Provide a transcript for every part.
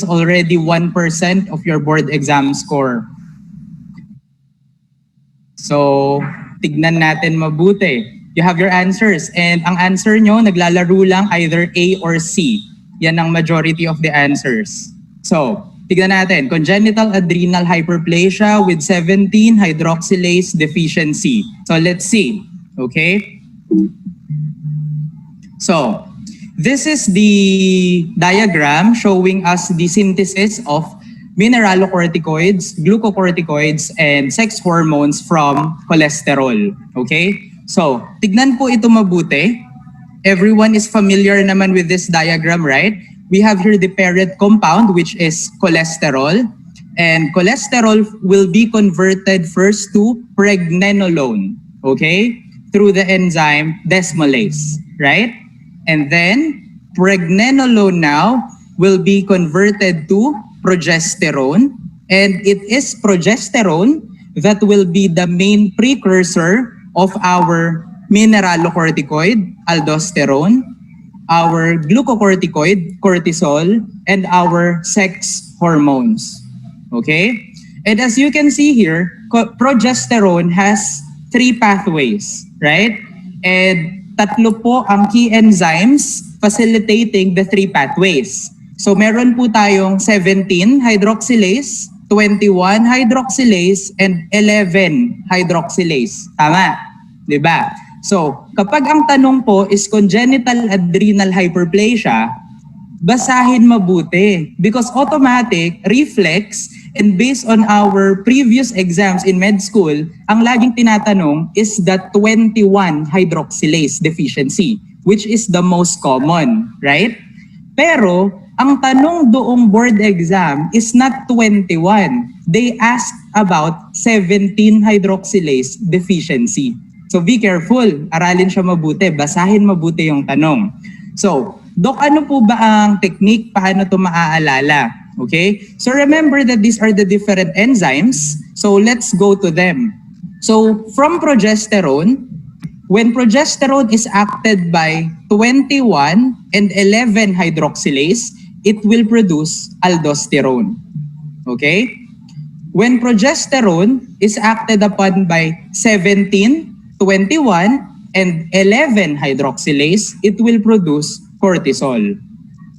is already 1% of your board exam score. So, tignan natin mabuti. You have your answers. And ang answer nyo, naglalaro lang either A or C. Yan ang majority of the answers. So, tignan natin. Congenital adrenal hyperplasia with 17-hydroxylase deficiency. So, let's see. Okay? So, this is the diagram showing us the synthesis of mineralocorticoids, glucocorticoids, and sex hormones from cholesterol. Okay? So, tignan po ito mabuti. Everyone is familiar naman with this diagram, right? We have here the parent compound, which is cholesterol. And cholesterol will be converted first to pregnenolone, okay? Through the enzyme desmolase, right? And then, pregnenolone now will be converted to progesterone, and it is progesterone that will be the main precursor of our mineralocorticoid, aldosterone, our glucocorticoid, cortisol, and our sex hormones. Okay? And as you can see here, progesterone has 3 pathways, right? And tatlo po ang key enzymes facilitating the 3 pathways. So meron po tayong 17-hydroxylase, 21-hydroxylase, and 11-hydroxylase. Tama? Diba? So kapag ang tanong po is congenital adrenal hyperplasia, basahin mabuti because automatic, reflex, and based on our previous exams in med school, ang laging tinatanong is the 21-hydroxylase deficiency, which is the most common, right? Pero ang tanong doong board exam is not 21. They asked about 17-hydroxylase deficiency. So be careful, aralin siya mabuti, basahin mabuti yung tanong. So, Doc, ano po ba ang technique? Paano ito maaalala? Okay? So remember that these are the different enzymes. So let's go to them. So from progesterone, when progesterone is acted by 21 and 11 hydroxylase, it will produce aldosterone. Okay? When progesterone is acted upon by 17, 21, and 11 hydroxylase, it will produce cortisol.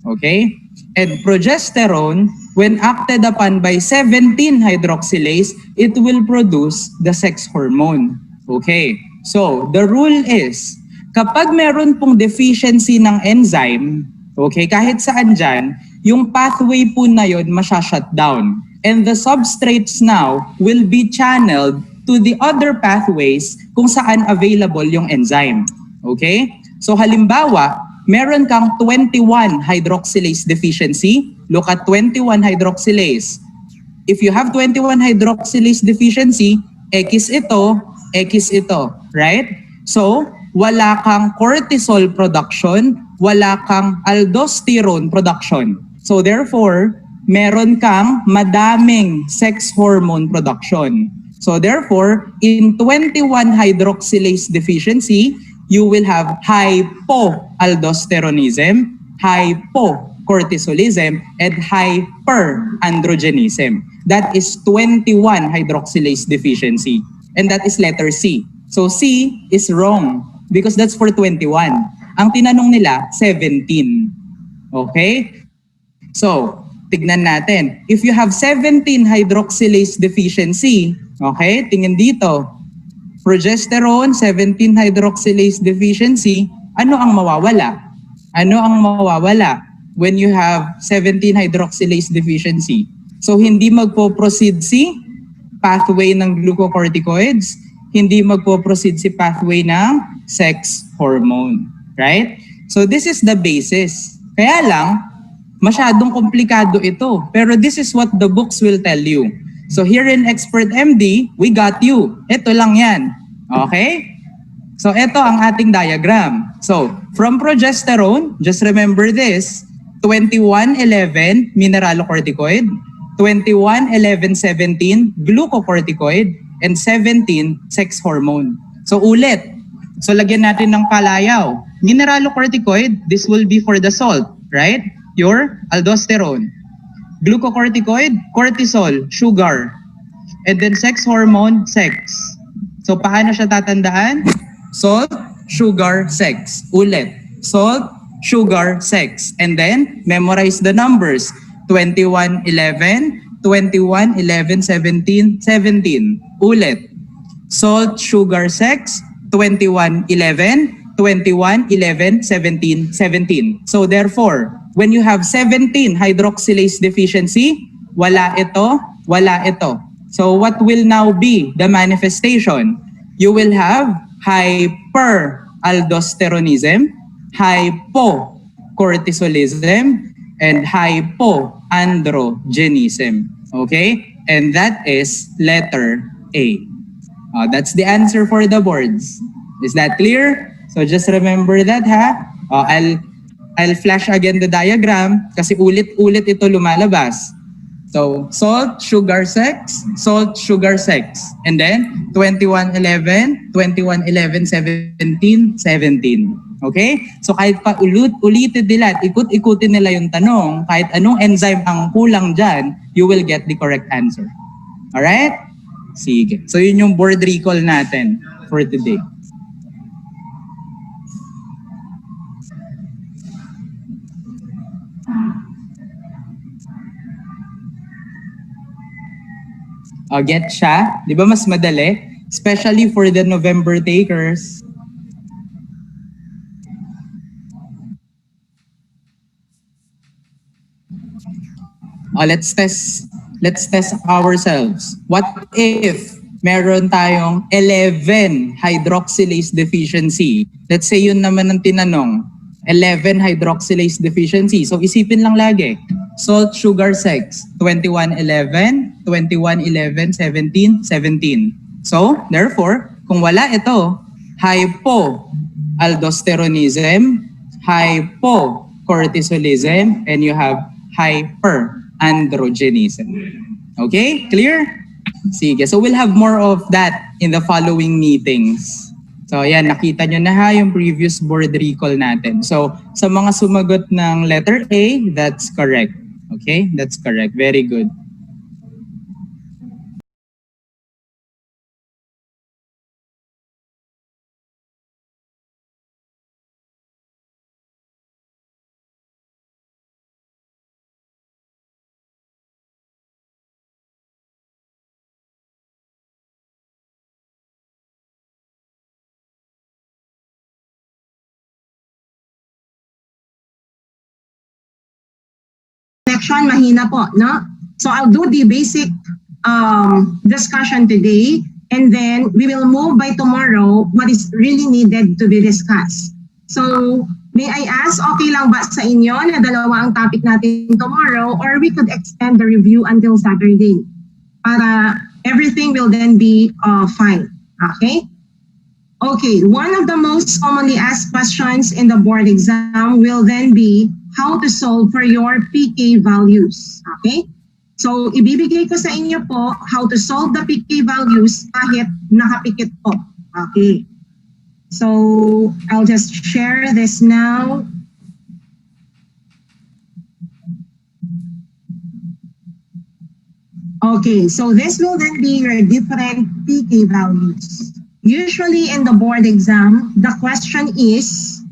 Okay? And progesterone, when acted upon by 17 hydroxylase, it will produce the sex hormone. Okay? So, the rule is, kapag meron pong deficiency ng enzyme, okay, kahit saan dyan, yung pathway po na yun masya-shutdown. And the substrates now will be channeled to the other pathways kung saan available yung enzyme. Okay? So, halimbawa, meron kang 21 hydroxylase deficiency, look at 21 hydroxylase. If you have 21 hydroxylase deficiency, X ito, right? So, wala kang cortisol production, wala kang aldosterone production. So therefore, meron kang madaming sex hormone production. So therefore, in 21 hydroxylase deficiency, you will have hypoaldosteronism, hypocortisolism, and hyperandrogenism. That is 21 hydroxylase deficiency. And that is letter C. So C is wrong because that's for 21. Ang tinanong nila, 17. Okay? So, tignan natin. If you have 17 hydroxylase deficiency, okay, tingin dito. Progesterone, 17 hydroxylase deficiency, ano ang mawawala? Ano ang mawawala when you have 17 hydroxylase deficiency? So, hindi magpo-proceed si pathway ng glucocorticoids, hindi magpo-proceed si pathway ng sex hormone. Right? So, this is the basis. Kaya lang, masyadong komplikado ito. Pero this is what the books will tell you. So, here in Expert MD, we got you. Ito lang yan. Okay? So, ito ang ating diagram. So, from progesterone, just remember this, 21-11 mineralocorticoid, 21-11-17 glucocorticoid, and 17 sex hormone. So, ulit. So, lagyan natin ng palayaw. Mineralocorticoid, this will be for the salt, right? Your aldosterone. Glucocorticoid, cortisol, sugar. And then sex hormone, sex. So paano siya tatandaan? Salt, sugar, sex. Ulit. Salt, sugar, sex. And then memorize the numbers. 21, 11, 21, 11, 17, 17. Ulit. Salt, sugar, sex, 21, 11, 21, 11, 17, 17. So therefore, when you have 17 hydroxylase deficiency, wala ito, wala ito. So what will now be the manifestation? You will have hyperaldosteronism, hypocortisolism, and hypoandrogenism. Okay? And that is letter A. That's the answer for the boards. Is that clear? So just remember that, ha? I'll flash again the diagram kasi ulit-ulit ito lumalabas. So salt, sugar, sex, salt, sugar, sex. And then 21, 11, 21, 11, 17, 17. Okay? So kahit pa ulitin nila at ikut-ikutin nila yung tanong, kahit anong enzyme ang kulang dyan, you will get the correct answer. Alright? Sige. So yun yung board recall natin for today. Get siya? Di ba mas madali? Especially for the November takers. Let's test ourselves. What if meron tayong 11 hydroxylase deficiency? Let's say yun naman ang tinanong. 11 hydroxylase deficiency. So isipin lang lagi. Salt, sugar, sex. 21, 11, 21, 11, 17, 17. So, therefore, kung wala ito, hypoaldosteronism, hypocortisolism, and you have hyperandrogenism. Okay? Clear? Sige. So we'll have more of that in the following meetings. So ayan, nakita nyo na ha yung previous board recall natin. So sa mga sumagot ng letter A, that's correct. Okay? That's correct. Very good. Connection, mahina po, no? So I'll do the basic discussion today, and then we will move by tomorrow what is really needed to be discussed. So may I ask, okay lang ba sa inyo na dalawa ang topic natin tomorrow, or we could extend the review until Saturday para everything will then be fine. Okay? Okay, one of the most commonly asked questions in the board exam will then be how to solve for your PK values. Okay? So, ibibigay ko sa inyo po how to solve the PK values kahit nakapikit po. Okay. So, I'll just share this now. Okay, so this will then be your different PK values. Usually in the board exam, the question is,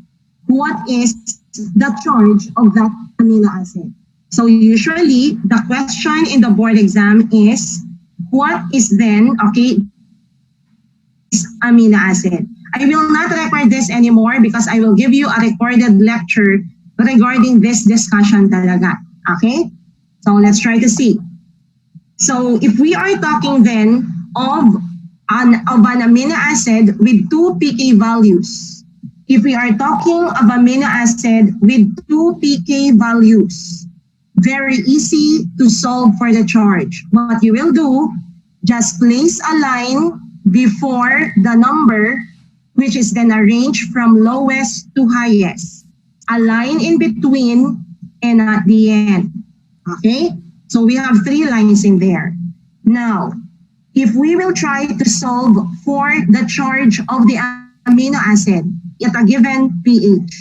what is the charge of that amino acid? So usually, the question in the board exam is, what is then, okay, this amino acid? I will not record this anymore because I will give you a recorded lecture regarding this discussion talaga. Okay? So let's try to see. So if we are talking then of an amino acid with two pK values, if we are talking of amino acid with two pK values, very easy to solve for the charge. What you will do, just place a line before the number, which is then arranged from lowest to highest. A line in between and at the end. Okay? So we have three lines in there. Now, if we will try to solve for the charge of the amino acid at a given pH,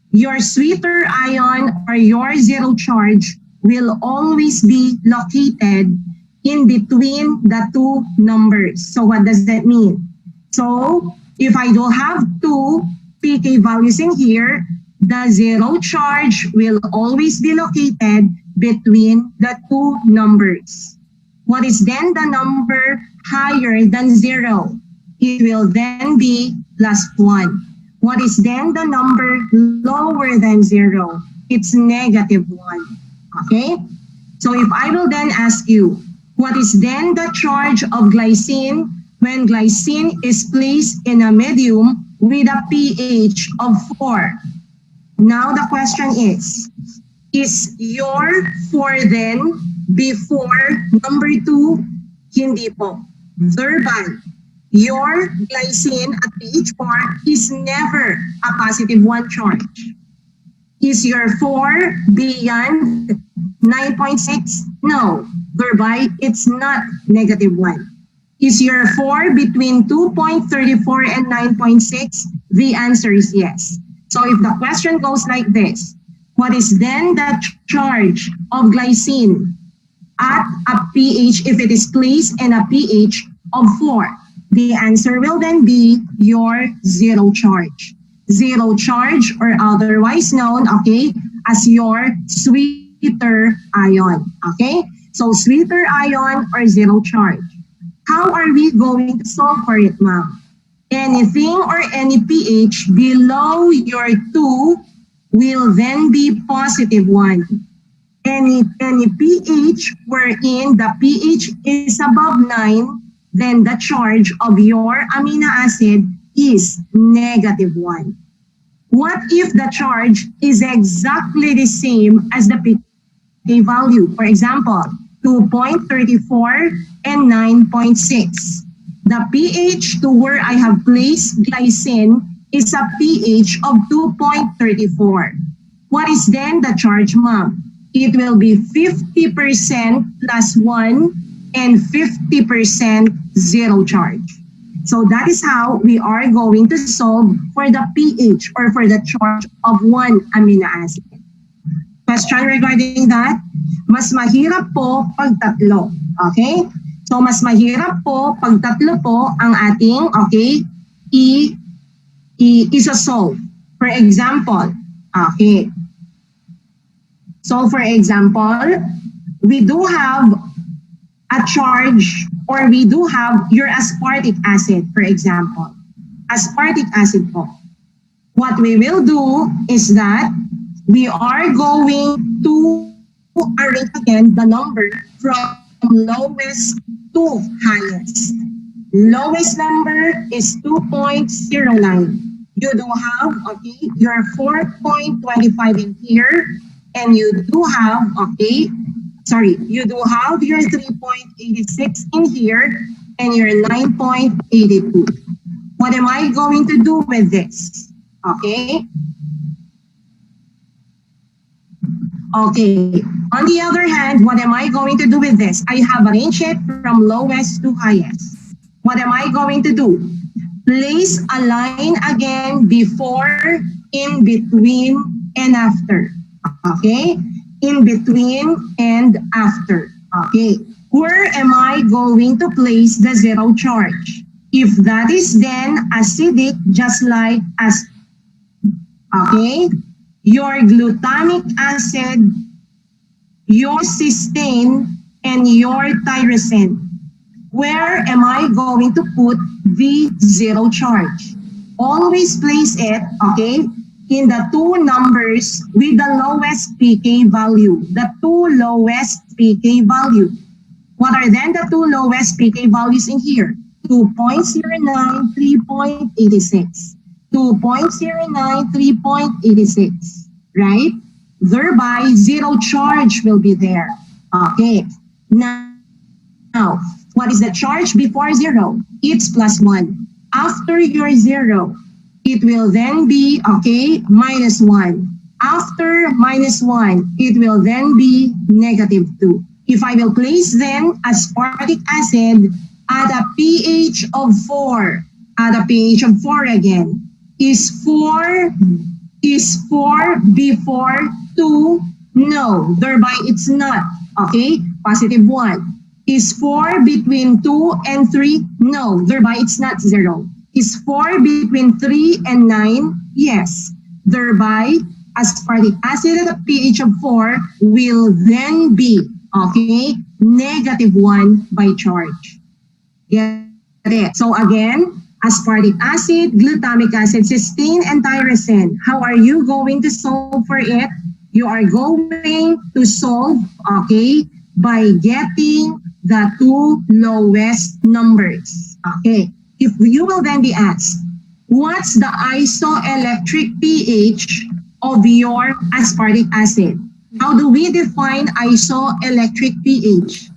your sweeter ion or your zero charge will always be located in between the two numbers. So what does that mean? So if I do have two pK values in here, the zero charge will always be located between the two numbers. What is then the number higher than zero? It will then be +1. What is then the number lower than zero? It's -1. Okay? So if I will then ask you, what is then the charge of glycine when glycine is placed in a medium with a pH of 4? Now the question is your 4 then before number 2? Hindi po. Verbal. Your glycine at pH 4 is never a +1 charge. Is your 4 beyond 9.6? No. Thereby, it's not -1. Is your 4 between 2.34 and 9.6? The answer is yes. So if the question goes like this, what is then the charge of glycine at a pH if it is placed in a pH of 4? The answer will then be your zero charge. Zero charge, or otherwise known, okay, as your sweeter ion. Okay? So sweeter ion or zero charge. How are we going to solve for it, ma'am? Anything or any pH below your 2 will then be +1. Any pH wherein the pH is above 9, then the charge of your amino acid is -1. What if the charge is exactly the same as the pK value? For example, 2.34 and 9.6. The pH to where I have placed glycine is a pH of 2.34. What is then the charge, ma'am? It will be 50% +1 and 50% zero charge. So that is how we are going to solve for the pH or for the charge of one amino acid. Question regarding that? Mas mahirap po pag tatlo. Okay? So mas mahirap po pag tatlo po ang ating, okay, isa-solve. For example, okay. So for example, we do have a charge, or we do have your aspartic acid, for example. Aspartic acid po. What we will do is that we are going to arrange again the number from lowest to highest. Lowest number is 2.09. You do have, okay, your 4.25 in here, and you do have, okay, you do have your 3.86 in here and your 9.82. What am I going to do with this? Okay. Okay. On the other hand, what am I going to do with this? I have arranged it from lowest to highest. What am I going to do? Place a line again before, in between, and after. Okay? In between and after. Okay. Where am I going to place the zero charge? If that is then acidic, just like as, okay, your glutamic acid, your cysteine, and your tyrosine. Where am I going to put the zero charge? Always place it, okay, in the two numbers with the lowest pK value. The two lowest pK value. What are then the two lowest pK values in here? 2.09, 3.86. 2.09, 3.86, right? Thereby, zero charge will be there. Okay. Now, what is the charge before zero? It's +1. After your zero, it will then be, okay, -1. After -1, it will then be -2. If I will place then aspartic acid at a pH of 4, at a pH of 4 again, is 4 before 2 No, thereby it's not. Okay, positive 1. Is 4 between 2 and 3? No, thereby it's not 0. Is 4 between 3 and 9? Yes. Thereby, aspartic acid at a pH of 4 will then be, okay, negative 1 by charge. Get it? So again, aspartic acid, glutamic acid, cysteine, and tyrosine. How are you going to solve for it? You are going to solve, okay, by getting the two lowest numbers. Okay. If you will then be asked, what's the isoelectric pH of your aspartic acid? How do we define isoelectric pH?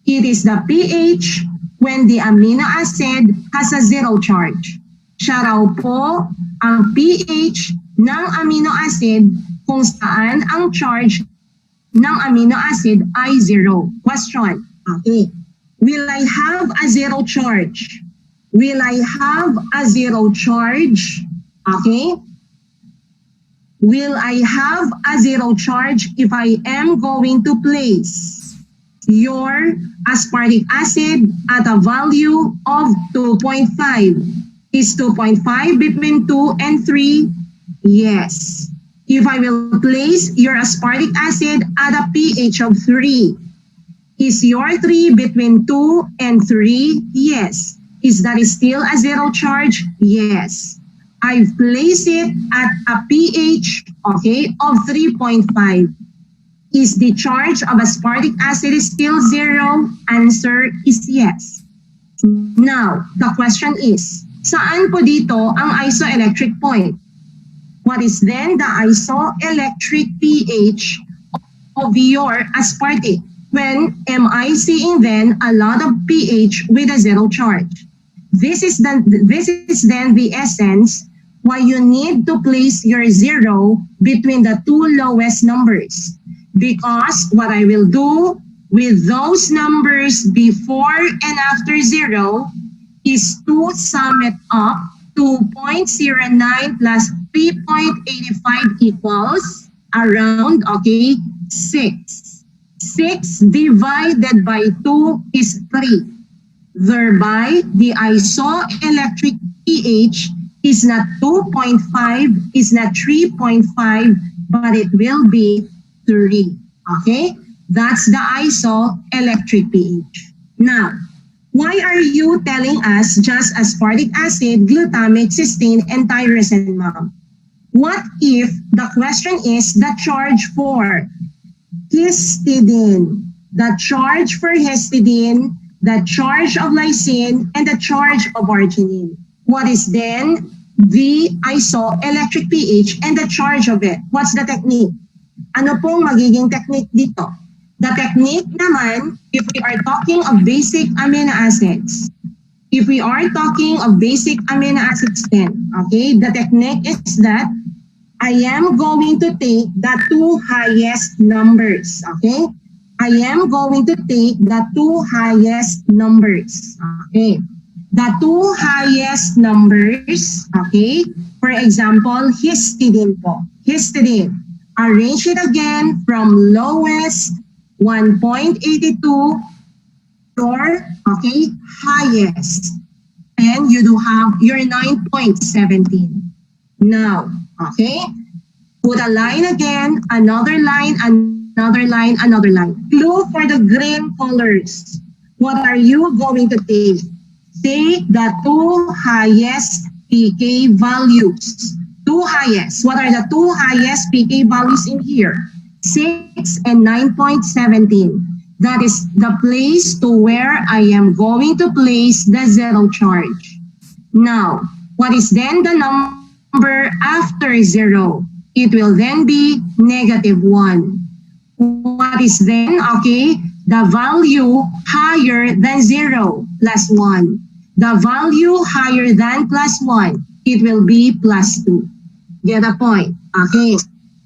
It is the pH when the amino acid has a zero charge. Siya raw po ang pH ng amino acid kung saan ang charge ng amino acid ay zero. Question. Okay. Will I have a zero charge? Will I have a zero charge? Okay. Will I have a zero charge if I am going to place your aspartic acid at a value of 2.5? Is 2.5 between 2 and 3? Yes. If I will place your aspartic acid at a pH of 3, is your 3 between 2 and 3? Yes. Is that still a zero charge? Yes. I've placed it at a pH, okay, of 3.5. Is the charge of aspartic acid still zero? Answer is yes. Now, the question is, saan po dito ang isoelectric point? What is then the isoelectric pH of your aspartic? When am I seeing then a lot of pH with a zero charge? This is then the essence why you need to place your zero between the two lowest numbers. Because what I will do with those numbers before and after zero is to sum it up. 2.09 plus 3.85 equals around, okay, 6. 6 divided by 2 is 3. Thereby, the isoelectric pH is not 2.5, is not 3.5, but it will be 3. Okay? That's the isoelectric pH. Now, why are you telling us just aspartic acid, glutamic, cysteine, and tyrosine, ma'am? What if the question is the charge for histidine, the charge for histidine, the charge of lysine, and the charge of arginine? What is then the isoelectric pH and the charge of it? What's the technique? Ano pong magiging technique dito? The technique naman, if we are talking of basic amino acids, if we are talking of basic amino acids then, okay, the technique is that I am going to take the two highest numbers, okay? I am going to take the two highest numbers, okay? The two highest numbers, okay? For example, histidine po. Histidine. Arrange it again from lowest 1.82 or, okay, highest. And you do have your 9.17. Now, okay, put a line again, another line, another line, another line. Clue for the green colors. What are you going to take? Take the two highest pK values. Two highest. What are the two highest pK values in here? 6 and 9.17. That is the place to where I am going to place the zero charge. Now, what is then the number after zero? It will then be negative 1. What is then, okay, the value higher than 0 plus 1. The value higher than plus 1, it will be plus 2. Get the point? Okay.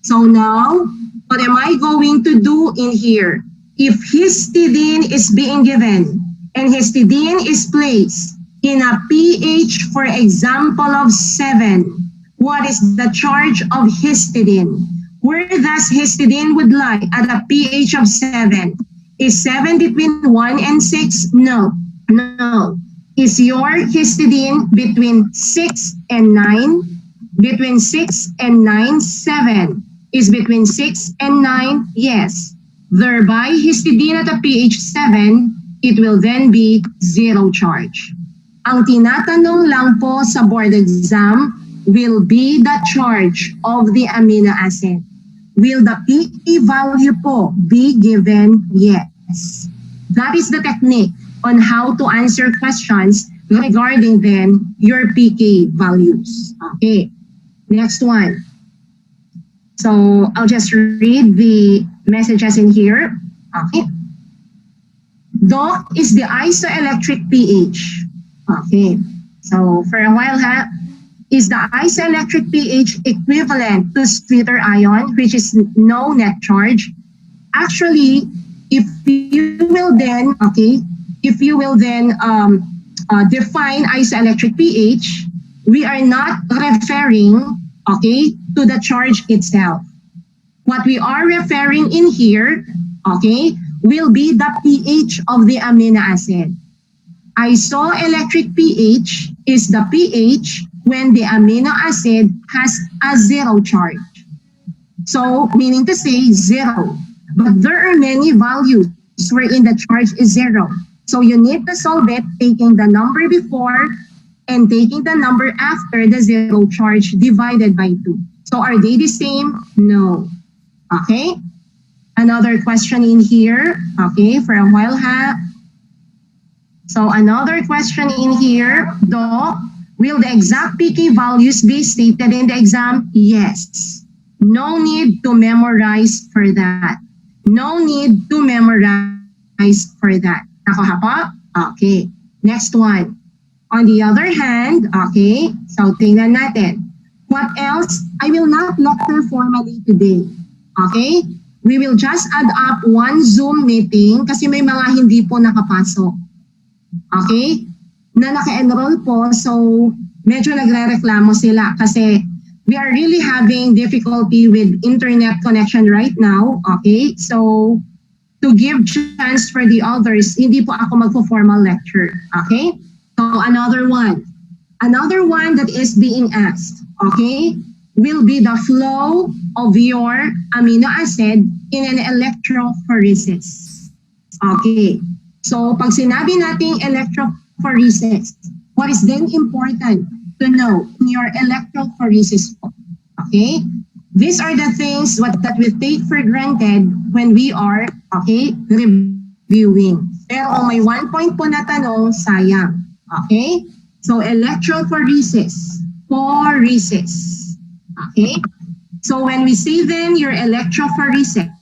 So now, what am I going to do in here? If histidine is being given and histidine is placed in a pH, for example, of 7, what is the charge of histidine? Where does histidine would lie at a pH of 7? Is 7 between 1 and 6? No. No. Is your histidine between 6 and 9? Between 6 and 9, 7. Is between 6 and 9? Yes. Thereby, histidine at a pH 7, it will then be zero charge. Ang tinatanong lang po sa board exam will be the charge of the amino acid. Will the pK value po be given? Yes. That is the technique on how to answer questions regarding then your pK values. Okay, next one. So I'll just read the messages in here. Okay. Doc is the isoelectric pH. Okay, so for a while, is the isoelectric pH equivalent to sweeter ion, which is no net charge? Actually, if you will then, define isoelectric pH, we are not referring, to the charge itself. What we are referring in here, will be the pH of the amino acid. Isoelectric pH is the pH when the amino acid has a zero charge. So, meaning to say zero. But there are many values wherein the charge is zero. So you need to solve it taking the number before and taking the number after the zero charge divided by 2. So are they the same? No. Okay. Another question in here. Okay, for a while, So another question in here, will the exact pK values be stated in the exam? Yes. No need to memorize for that. No need to memorize for that. Nakuha po? Okay. Next one. On the other hand, so tingnan natin. What else? I will not lecture formally today. Okay? We will just add up one Zoom meeting kasi may mga hindi po nakapasok. Okay? Na naka-enroll po, so medyo nagre-reklamo sila kasi we are really having difficulty with internet connection right now. Okay? So, to give chance for the others, hindi po ako magpo-formal lecture. Okay? So, another one. Another one that is being asked, will be the flow of your amino acid in an electrophoresis. Okay. So, pag sinabi nating electrophoresis, what is then important to know in your electrophoresis? Okay? These are the things that we take for granted when we are, reviewing. Pero kung may 1 point po na tanong, sayang. Okay? So, electrophoresis. Okay? So, when we say then your electrophoresis,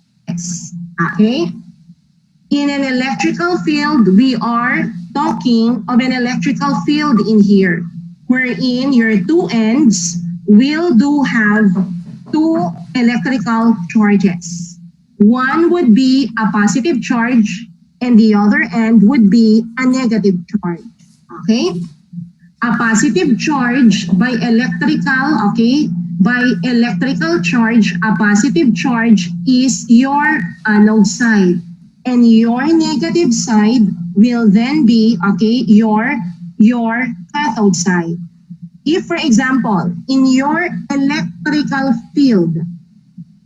in an electrical field, we are talking of an electrical field in here, wherein your two ends will have two electrical charges. One would be a positive charge, and the other end would be a negative charge. Okay? A positive charge by electrical, by electrical charge, a positive charge is your anode side. And your negative side will then be, your cathode side. If, for example, in your electrical field,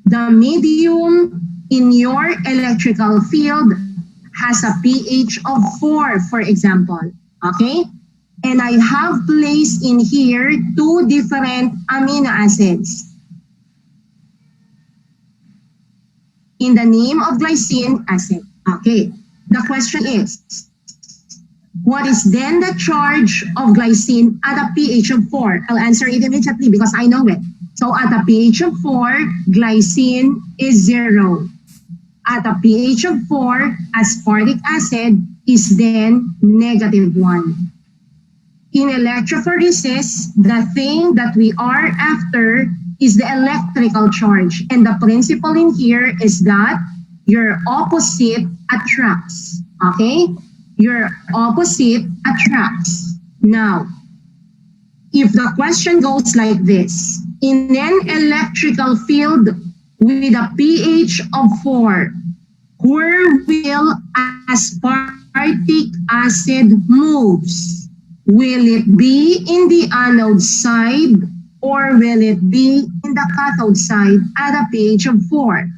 the medium in your electrical field has a pH of 4, for example, and I have placed in here two different amino acids in the name of glycine acid. Okay, the question is, what is then the charge of glycine at a pH of 4? I'll answer it immediately because I know it. So at a pH of 4, glycine is 0. At a pH of 4, aspartic acid is then -1. In electrophoresis, the thing that we are after is the electrical charge. And the principle in here is that your opposite attracts. Your opposite attracts. Now, if the question goes like this, in an electrical field, with a pH of 4, where will aspartic acid moves? Will it be in the anode side or will it be in the cathode side at a pH of 4?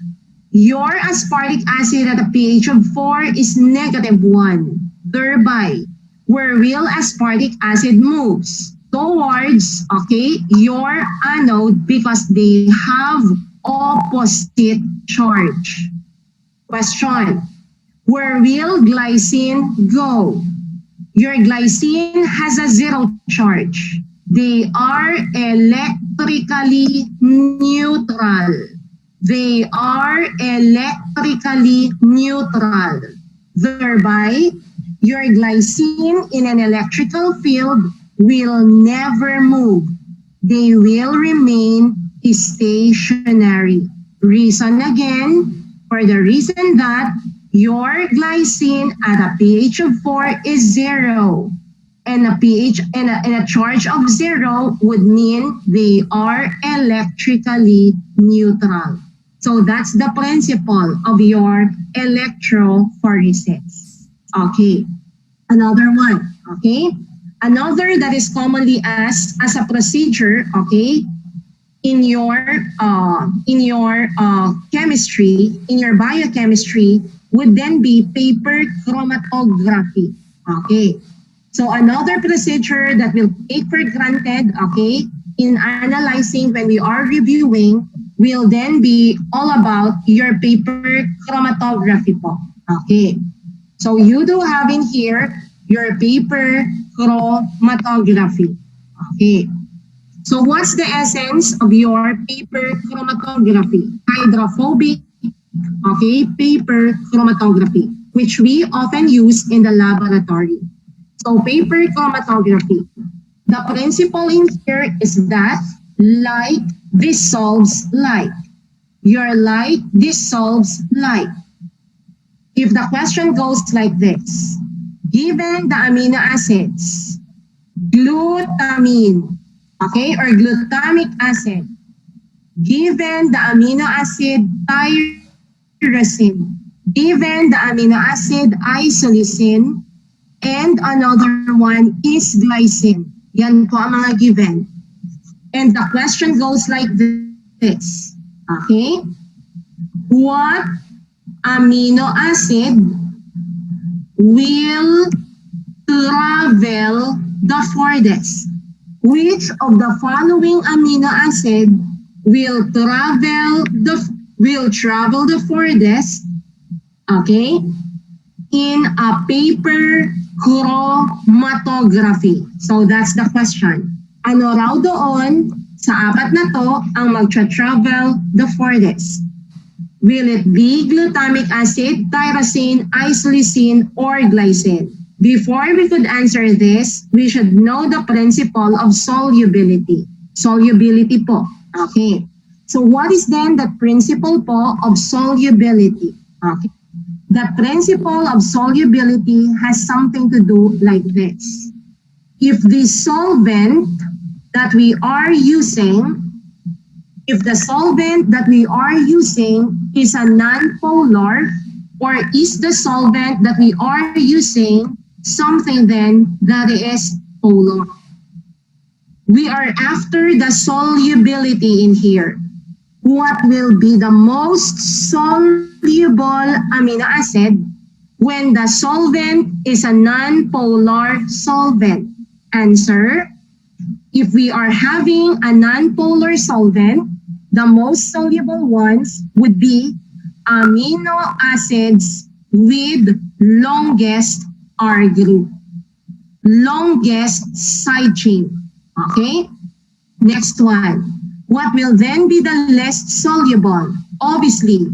Your aspartic acid at a pH of 4 is -1. Thereby, where will aspartic acid moves? Towards, your anode because they have opposite charge. Question, where will glycine go? Your glycine has a 0 charge. They are electrically neutral. They are electrically neutral. Thereby, your glycine in an electrical field will never move. They will remain stationary. Reason again, for the reason that your glycine at a pH of 4 is 0. And a pH and a charge of 0 would mean they are electrically neutral. So that's the principle of your electrophoresis. Okay, another one. Okay, another that is commonly asked as a procedure. Okay, in your chemistry, in your biochemistry, would then be paper chromatography. Okay, so another procedure that we'll take for granted, in analyzing when we are reviewing, will then be all about your paper chromatography po. Okay, so you do have in here your paper chromatography. Okay, so what's the essence of your paper chromatography? Hydrophobic, paper chromatography, which we often use in the laboratory. So paper chromatography, the principle in here is that light dissolves light. Your light dissolves light. If the question goes like this, given the amino acids, glutamine, or glutamic acid, given the amino acid tyrosine, given the amino acid isoleucine, and another one is glycine. Yan po ang mga given. And the question goes like this. Okay? What amino acid will travel the farthest? Which of the following amino acid will travel the farthest? Okay? In a paper chromatography. So that's the question. Ano raw doon sa apat na to ang mag-travel the farthest? Will it be glutamic acid, tyrosine, isoleucine, or glycine? Before we could answer this, we should know the principle of solubility. Solubility po. Okay. So what is then the principle po of solubility? Okay. The principle of solubility has something to do like this. If the solvent that we are using, is a non-polar, or is the solvent that we are using something then that is polar? We are after the solubility in here. What will be the most soluble amino acid when the solvent is a non-polar solvent? Answer, if we are having a non-polar solvent, the most soluble ones would be amino acids with longest R group, longest side chain. Okay? Next one. What will then be the least soluble? Obviously,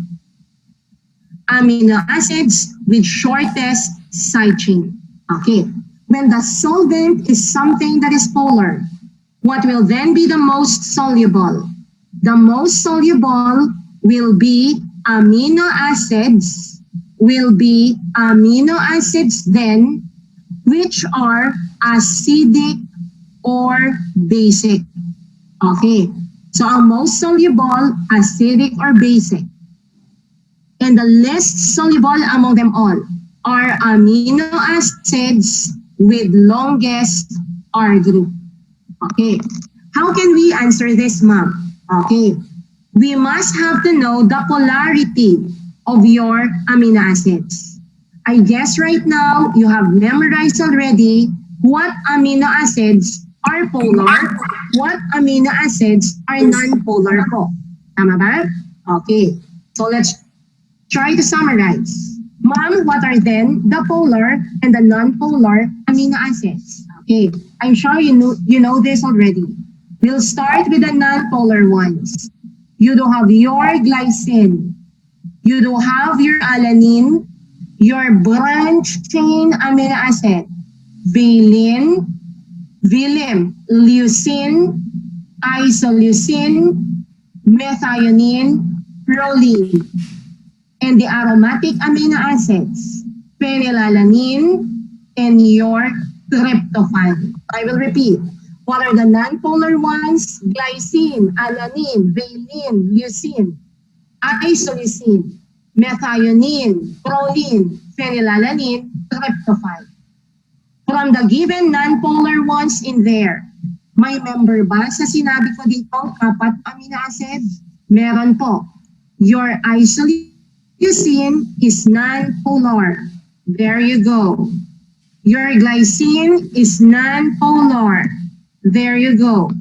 amino acids with shortest side chain. Okay. When the solvent is something that is polar, what will then be the most soluble? The most soluble will be amino acids, then which are acidic or basic. Okay. So ang most soluble, acidic or basic. And the least soluble among them all are amino acids with longest R group. Okay. How can we answer this, ma'am? Okay. We must have to know the polarity of your amino acids. I guess right now you have memorized already what amino acids are polar, what amino acids are non-polar po. Tama ba? Okay. So let's try to summarize. Ma'am, what are then the polar and the non-polar amino acids? Okay, I'm sure you know this already. We'll start with the non-polar ones. You do have your glycine. You do have your alanine, your branch chain amino acid, valine, leucine, isoleucine, methionine, proline, and the aromatic amino acids, phenylalanine, and your tryptophan. I will repeat. What are the non-polar ones? Glycine, alanine, valine, leucine, isoleucine, methionine, proline, phenylalanine, tryptophan. From the given non-polar ones in there, may member ba sa sinabi ko dito, apat amino acids? Meron po. Your isoleucine is non-polar. There you go. Your glycine is non-polar. There you go.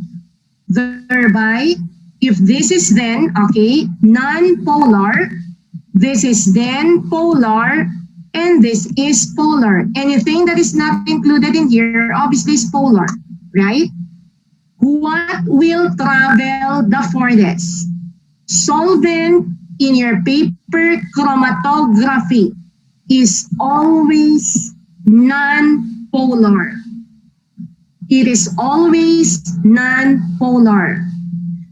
Thereby, if this is then, okay, non-polar, this is then polar, and this is polar. Anything that is not included in here, obviously is polar, right? What will travel the furthest? Solvent in your paper chromatography is always non-polar. It is always non-polar.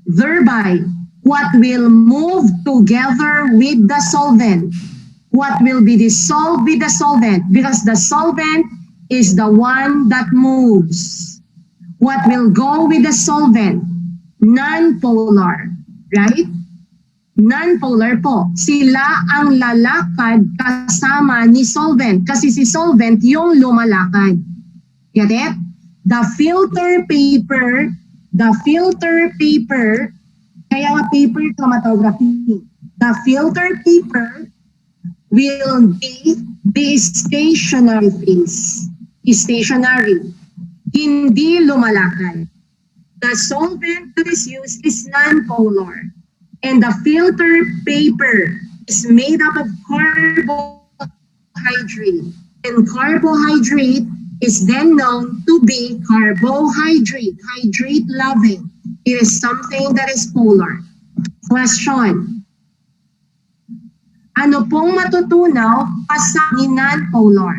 Thereby, what will move together with the solvent? What will be dissolved with the solvent? Because the solvent is the one that moves. What will go with the solvent? Non-polar, right? Non-polar po. Sila ang lalakad kasama ni solvent. Kasi si solvent yung lumalakad. Get it? The filter paper, kaya nga paper chromatography. The filter paper will be the stationary phase. Stationary. Hindi lumalakad. The solvent that is used is non-polar. And the filter paper is made up of carbohydrate. And carbohydrate is then known to be carbohydrate, hydrate-loving. It is something that is polar. Question. Ano pong matutunaw kasama non-polar?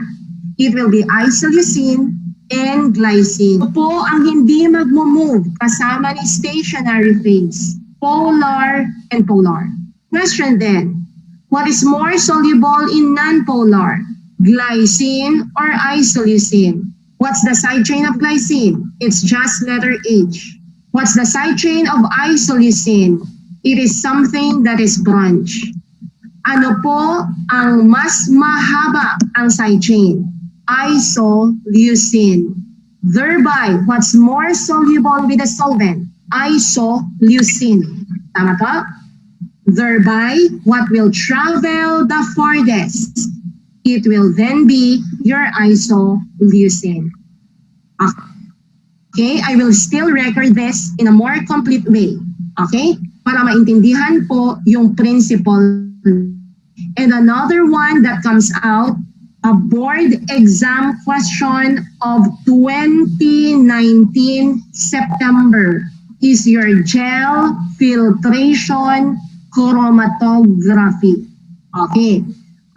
It will be isoleucine and glycine. Ito po ang hindi magmo-move kasama ni stationary phase, polar and polar. Question then, what is more soluble in non-polar? Glycine or isoleucine? What's the side chain of glycine? It's just letter H. What's the side chain of isoleucine? It is something that is branch. Ano po ang mas mahaba ang side chain? Isoleucine. Thereby, what's more soluble with the solvent? Isoleucine. Tama po? Thereby, what will travel the farthest? It will then be your isoleucine. Okay, I will still record this in a more complete way. Okay? Para maintindihan po yung principle. And another one that comes out, a board exam question of 2019 September is your gel filtration chromatography. Okay.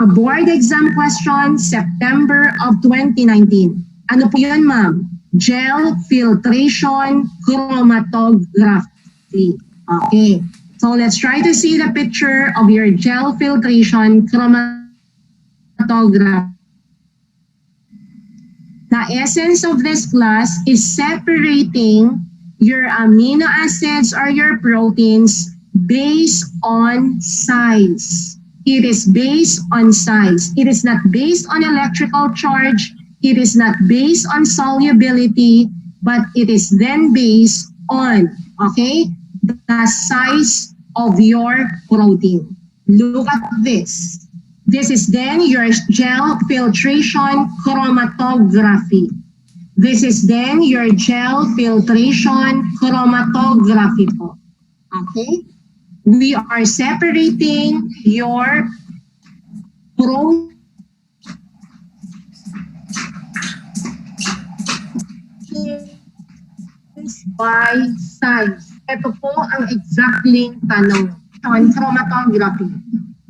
A board exam question, September of 2019. Ano po yun, ma'am? Gel filtration chromatography. Okay. So let's try to see the picture of your gel filtration chromatography. The essence of this class is separating your amino acids or your proteins based on size. It is based on size. It is not based on electrical charge. It is not based on solubility, but it is then based on, okay, the size of your protein. Look at this. This is then your gel filtration chromatography. This is then your gel filtration chromatography po. Okay? We are separating your proteins by size. Ito po ang exactly tanong on chromatography.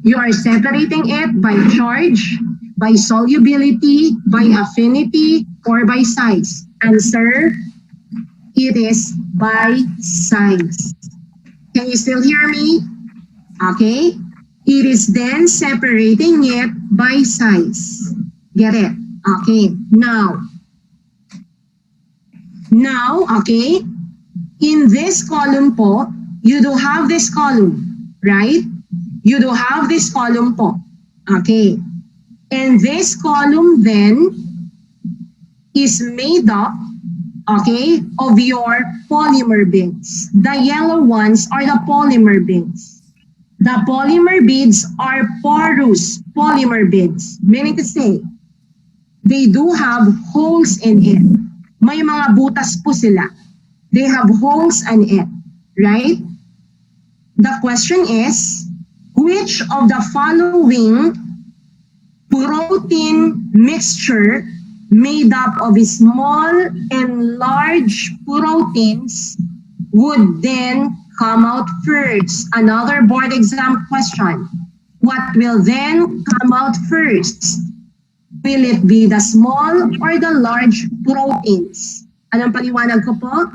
You are separating it by charge, by solubility, by affinity, or by size. Answer, it is by size. Can you still hear me? Okay. It is then separating it by size. Get it? Okay. Now, okay, in this column po, you do have this column, right? You do have this column po. Okay. And this column then is made up, okay, of your polymer beads. The yellow ones are the polymer beads. The polymer beads are porous polymer beads, meaning to say, they do have holes in it. May mga butas po sila. They have holes in it, right? The question is, which of the following protein mixture made up of small and large proteins would then come out first? Another board exam question. What will then come out first? Will it be the small or the large proteins? Anong paliwanag ko po?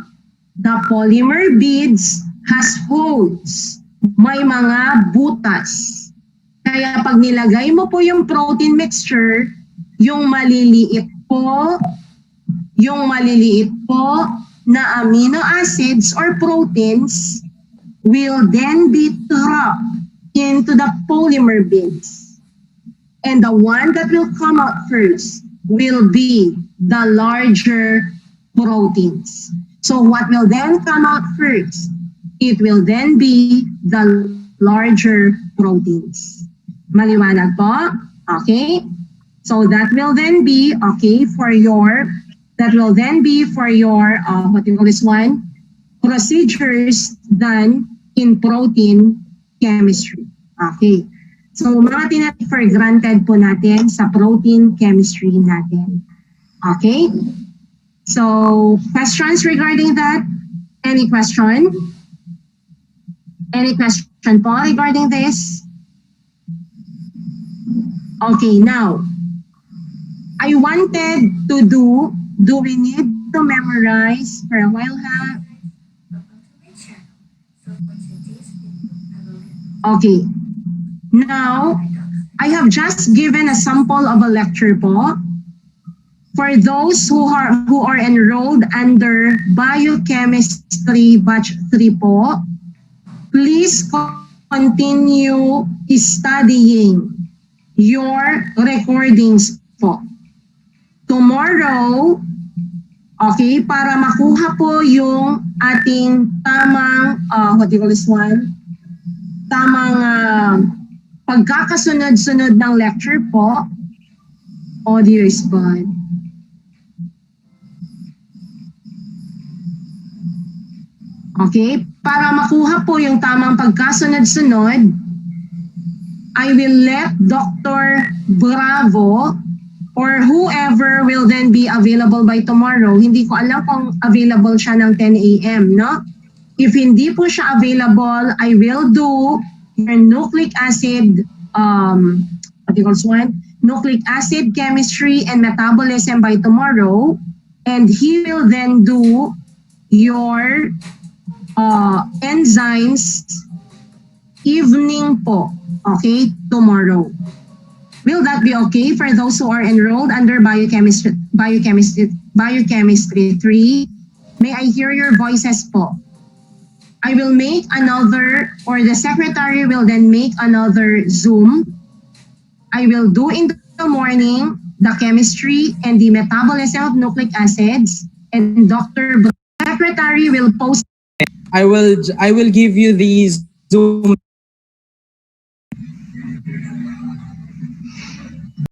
The polymer beads has holes. May mga butas. Kaya pag nilagay mo po yung protein mixture, yung maliliit po na amino acids or proteins will then be trapped into the polymer beads. And the one that will come out first will be the larger proteins. So what will then come out first? It will then be the larger proteins. Maliwanag po? Okay? So that will then be, okay, for your, what do you call this one? Procedures done in protein chemistry. Okay. So mga tinatake for granted po natin sa protein chemistry natin. Okay? So questions regarding that? Any question? Any question po regarding this? Okay, now, I wanted to do we need to memorize for a while ha? Okay. Now, I have just given a sample of a lecture po. For those who are enrolled under Biochemistry Batch 3 po, please continue studying your recordings po. Tomorrow, okay, para makuha po yung ating tamang, what do you call this one? Tamang pagkakasunod-sunod ng lecture po, audio is bad. Okay, para makuha po yung tamang pagkasunod-sunod, I will let Dr. Bravo or whoever will then be available by tomorrow. Hindi ko alam kung available siya ng 10 a.m., no? If hindi po siya available, I will do your nucleic acid, what do you call this one? Nucleic acid chemistry and metabolism by tomorrow. And he will then do your enzymes evening po, okay, tomorrow. Will that be okay for those who are enrolled under Biochemistry 3? May I hear your voices po? I will make another, or the secretary will then make another Zoom. I will do in the morning the chemistry and the metabolism of nucleic acids, and Dr. Secretary will post. I will give you the Zoom